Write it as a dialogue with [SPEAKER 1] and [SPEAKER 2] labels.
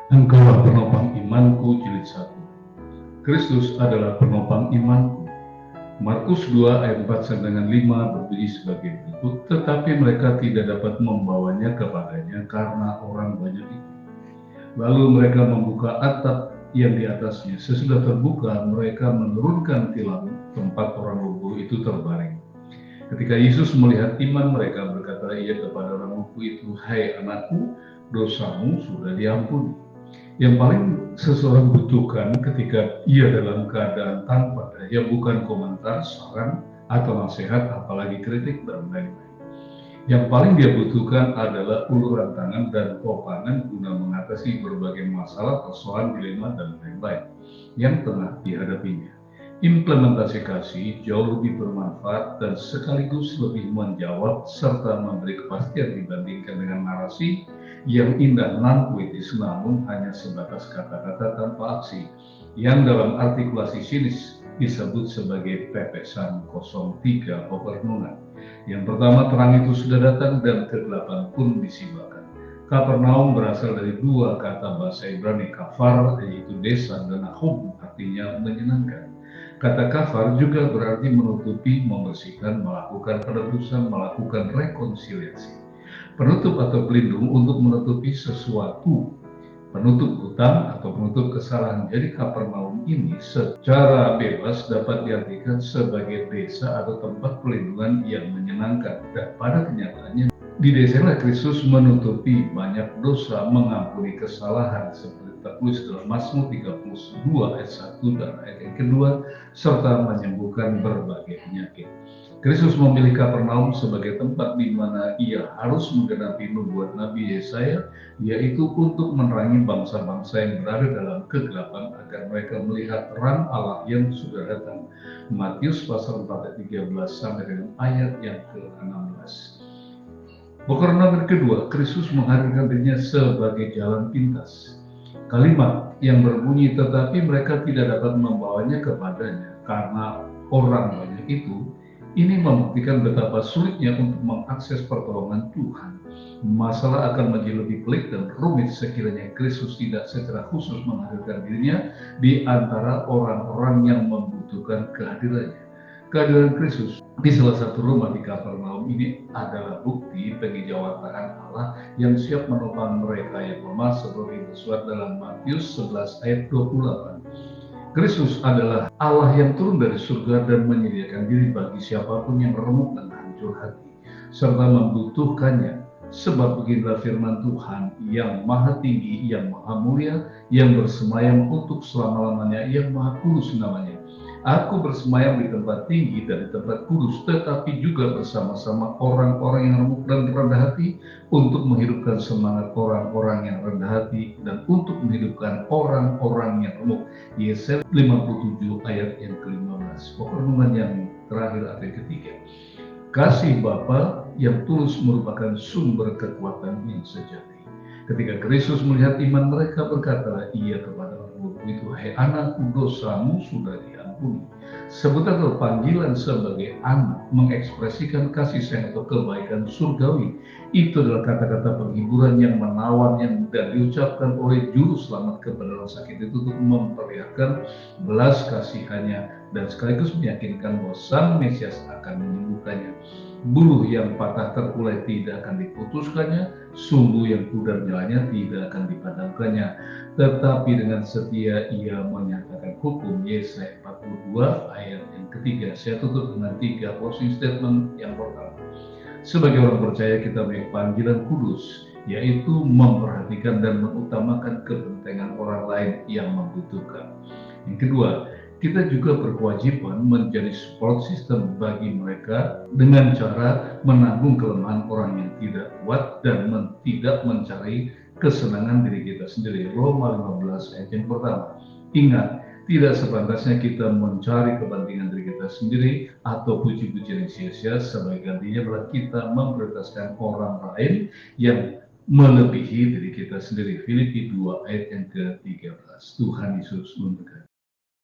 [SPEAKER 1] Engkaulah penopang imanku, jilid 1. Kristus adalah penopang imanku. Markus 2 ayat 4 sampai dengan 5 berbunyi sebagai berikut, tetapi mereka tidak dapat membawanya kepadanya karena orang banyak itu. Lalu mereka membuka atap yang di atasnya. Sesudah terbuka, mereka menurunkan tilam tempat orang lumpuh itu terbaring. Ketika Yesus melihat iman mereka, berkata ia kepada orang lumpuh itu, "Hai anakku, dosamu sudah diampuni." Yang paling seseorang butuhkan ketika ia dalam keadaan tanpa daya bukan komentar, saran, atau nasihat, apalagi kritik, dan lain-lain. Yang paling dia butuhkan adalah uluran tangan dan topangan guna mengatasi berbagai masalah, persoalan, dilema, dan lain-lain yang tengah dihadapinya. Implementasi kasih jauh lebih bermanfaat dan sekaligus lebih menjawab serta memberi kepastian dibandingkan dengan narasi yang indah non puitis namun hanya sebatas kata-kata tanpa aksi, yang dalam artikulasi sinis disebut sebagai pepesan 03 peperenungan. Yang pertama, terang itu sudah datang dan kegelapan pun disibakan. Kapernaum berasal dari dua kata bahasa Ibrani, kafar yaitu desa, dan nahum artinya menyenangkan. Kata kafar juga berarti menutupi, membersihkan, melakukan penebusan, melakukan rekonsiliasi. Penutup atau pelindung untuk menutupi sesuatu, penutup hutang atau penutup kesalahan. Jadi Kapernaum ini secara bebas dapat diartikan sebagai desa atau tempat pelindungan yang menyenangkan. Dan pada kenyataannya di desalah Kristus menutupi banyak dosa, mengampuni kesalahan seperti tertulis dalam Mazmur 32 ayat 1 dan ayat yang kedua, serta menyembuhkan berbagai penyakit. Kristus memilih Kapernaum sebagai tempat di mana ia harus menggenapi nubuat Nabi Yesaya, yaitu untuk menerangi bangsa-bangsa yang berada dalam kegelapan agar mereka melihat terang Allah yang sudah datang. Matius pasal 4 ayat 13 sampai dengan ayat yang ke-16. Perenungan kedua, Kristus menghadirkan dirinya sebagai jalan pintas. Kalimat yang berbunyi tetapi mereka tidak dapat membawanya kepadanya karena orang banyak itu, ini membuktikan betapa sulitnya untuk mengakses pertolongan Tuhan. Masalah akan menjadi lebih pelik dan rumit sekiranya Kristus tidak secara khusus menghadirkan dirinya di antara orang-orang yang membutuhkan kehadirannya. Kehadiran Kristus di salah satu rumah di Kapernaum ini adalah bukti penghijauan Allah yang siap menopang mereka yang lemah seperti tersurat dalam Matius 11 ayat 28. Kristus adalah Allah yang turun dari surga dan menyediakan diri bagi siapapun yang remuk dan hancur hati, serta membutuhkannya. Sebab beginilah firman Tuhan yang maha tinggi, yang maha mulia, yang bersemayam untuk selama-lamanya, yang maha kudus namanya. Aku bersemayam di tempat tinggi dan di tempat kudus, tetapi juga bersama-sama orang-orang yang remuk dan rendah hati, untuk menghidupkan semangat orang-orang yang rendah hati dan untuk menghidupkan orang-orang yang remuk. Yesaya 57 ayat yang ke-15. Perenungan yang terakhir ayat ketiga. Kasih Bapa yang tulus merupakan sumber kekuatan yang sejati. Ketika Kristus melihat iman mereka, berkata ia kepada orang lumpuh itu, "Hai anakku, dosamu sudah diampuni." Sebutan atau panggilan sebagai anak mengekspresikan kasih sayang atau kebaikan surgawi. Itu adalah kata-kata penghiburan yang menawan yang dan diucapkan oleh juru selamat kepada orang sakit itu untuk memperlihatkan belas kasihannya dan sekaligus meyakinkan bahwa Sang Mesias akan menyembuhkannya. Buluh yang patah terkulai tidak akan diputuskannya, sumbu yang pudar nyalanya tidak akan dipadamkannya. Tetapi dengan setia ia menyatakan hukum. Yesaya 42 ayat yang ketiga. Saya tutup dengan 3 closing statement. Yang pertama, sebagai orang percaya kita memiliki panggilan kudus, yaitu memperhatikan dan mengutamakan kepentingan orang lain yang membutuhkan. Yang kedua, kita juga berkewajiban menjadi support system bagi mereka dengan cara menanggung kelemahan orang yang tidak kuat dan tidak mencari kesenangan diri kita sendiri. Roma 15 ayat yang pertama. Ingat, tidak sepantasnya kita mencari kepentingan diri kita sendiri atau puji-pujian yang sia-sia, sebagai gantinya adalah kita memprioritaskan orang lain yang melebihi diri kita sendiri. Filipi 2 ayat yang ke-13. Tuhan Yesus memberkati.